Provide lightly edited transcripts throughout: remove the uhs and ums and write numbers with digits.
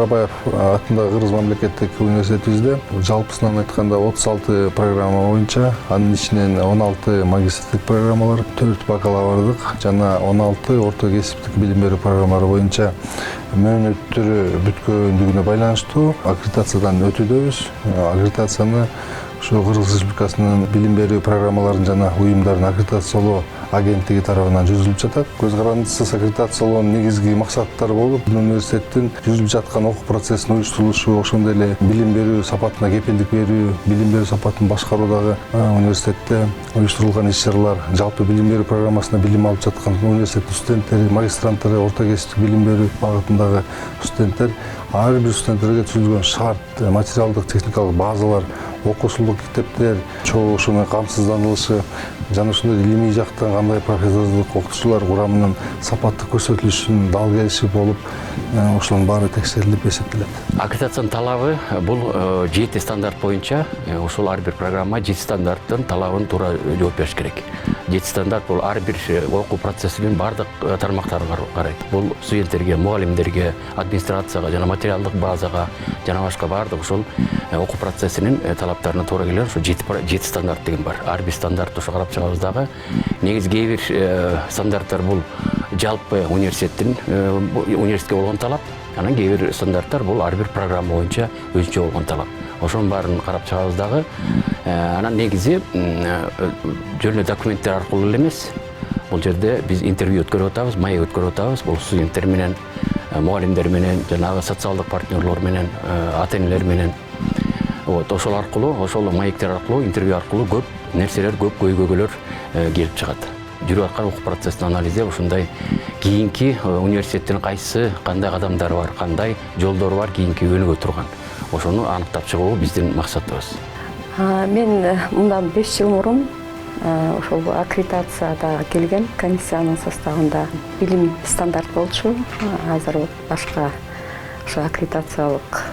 Арабаев атындагы Кыргыз мамлекеттик университетибизде жалпысынан айтканда 36 программа боюнча, анын ичинен 16 магистрлик программалар, 4 бакалаврдык жана 16 орто кесиптик билим берүү программалары боюнча мөөнөттөрү бүткөндүгүнө байланыштуу аккредитациядан өтүүдөбүз. Аккредитацияны Кыргыз Республикасынын билим берүү программаларын жана уюмдарын аккредитациялоо агенттиги тарабынан жүргүзүлүп жатат. Көз карандысыз аккредитациялоонун негизги максаттары болуп, университеттин жүргүзүлүп жаткан окуу процессинин уюштурулушу, ошондой эле билим берүү сапатына кепилдик берүү, билим берүү сапатын башкаруудагы университетте уюштурулган иш-чаралар, жалпы билим берүү программасына билим алып жаткан университеттин студенттери, магистранттары, орто кесиптик билим берүү багытындагы студенттер, ар бир студенттерге түзүлгөн шарт, материалдык, техникалык базалар, окуусулук китептер, чогуу ошонун камсызданылышы жана ошондой илимий жактан кандай профессордук окутуучулар курамынын сапаттык көрсөтүлүшүнүн дал келиши болуп, ошонун баары текшерилип эсептелет. Аккредитациянын талабы бул 7 стандарт боюнча, ошол ар бир программа 7 стандарттын талабын туура жооп бериш керек. 7 стандарт бул ар бир окуу процессинин бардык тармактарын карайт. Бул студенттерге, мугалимдерге, администрацияга жана материалдык базага жана башка бардык ошол окуу процессинин талаптарына туура келген ошо 7 стандарт деген бар. Ар бир стандарт ошо карап чыгабыз дагы. Негизи кээ бир стандарттар бул жалпы университеттин университетке болгон талап, анан кээ бир стандарттар бул ар бир программа боюнча өзүнчө болгон талап. Ошонун баарын карап чыгабыз дагы. Анан негизи жөн эле документтер аркылуу эле эмес. Бул жерде биз интервью өткөрүп атабыз, маек өткөрүп атабыз. Бул студенттер менен, мугалимдер менен, жанагы социалдык партнерлор менен, ата-энелер менен. Ошол аркылуу, ошол маектер аркылуу, интервью аркылуу көп нерселер, көп көйгөйлөр келип чыгат. Жүрүп аткан окуу процессин анализдеп, ушундай кийинки университеттин кандай кадамдары бар, кандай жолдору бар кийинки өнүгө турган. Ошону аныктап чыгуу биздин максатыбыз. Мен мындан 5 жыл мурун ошол аккредитацияда келген комиссиянын составында билим стандарт болчу. Азыр башка ошо аккредитациялык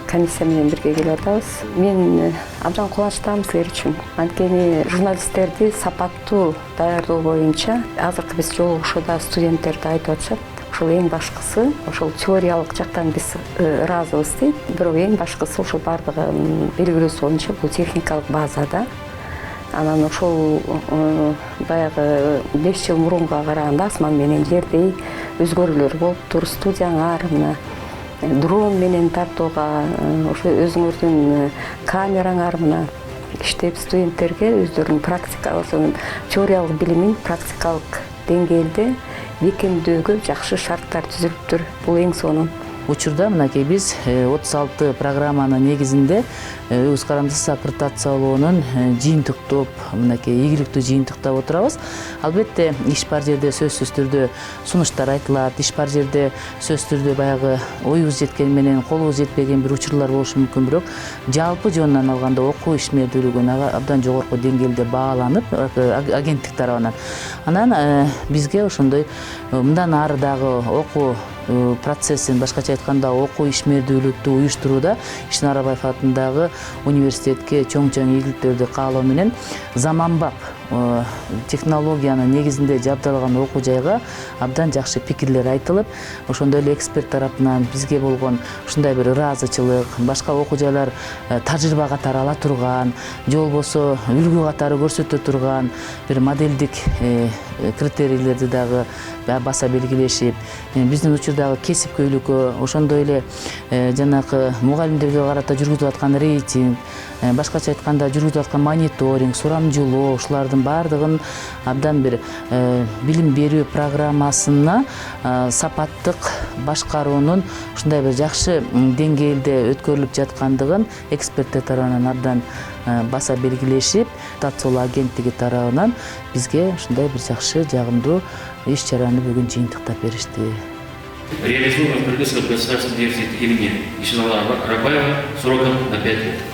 комиссия менен бирге келип атабыз. Мен абдан кубанычтамын силер үчүн. Анткени журналисттерди сапаттуу даярдоо боюнча азыркы биз жолугушууда студенттерди айтып атышат. Ошол эң башкысы, ошол теориялык жактан биз ыраазыбыз дейт. Бирок эң башкысы ошол бардыгын белгилөөсү боюнча бул техникалык базада. Анан ошол баягы 5 жыл мурунга караганда асман менен жердей өзгөрүүлөр болуптур. Студияңар мына дрон менен тартууга, ошо өзүңөрдүн камераңар мына иштеп студенттерге өздөрүнүн практикалык, теориялык билимин практикалык деңгээлде бекемдөөгө жакшы шарттар түзүлүптүр. Бул эң сонун. Учурда мынакей биз 36 программанын негизинде өз карандысыз аккредитациялоонун жыйынтыктоп, мынакей ийгиликтүү жыйынтыктап отурабыз. Албетте иш бар жерде сөзсүз түрдө сунуштар айтылат, иш бар жерде сөзсүз түрдө баягы оюбуз жеткен менен колубуз жетпеген бир учурлар болушу мүмкүн, бирок жалпы жөнүнөн алганда окуу ишмердүүлүгүн абдан жогорку деңгээлде бааланып агенттик тарабынан. Анан бизге ошондой мындан ары дагы окуу процессин, башкача айтканда окуу ишмердүүлүктү уюштурууда Ишин Арабаев атындагы университетке чоң-чоң ийгиликтерди каалоо менен заманбап технологиянын негизинде жабдалган окуу жайга абдан жакшы пикирлер айтылып, ошондой эле эксперт тарапынан бизге болгон ушундай бир ыраазычылык, башка окуу жайлар тажрыйба катары ала турган, же болбосо үлгү катары көрсөтө турган бир моделдик критерийлерди дагы баса белгилешип, биздин учурдагы кесипкөйлүккө, ошондой эле жанагы мугалимдерге карата жүргүзүп аткан рейтинг, башкача айтканда жүргүзүп аткан мониторинг, сурамжылоо, ушулардын баардыгын абдан бир билим берүү программасына сапаттык башкаруунун ушундай бир жакшы деңгээлде өткөрүлүп жаткандыгын эксперттер тарабынан абдан баса белгилешип, аккредитациялоо агенттиги тарабынан бизге ушундай бир жакшы, жагымдуу иш-чараны бүгүн жыйынтыктап беришти. Реализуем в Кыргызском государственном университете имени Ишина Арабаева сроком на 5 лет.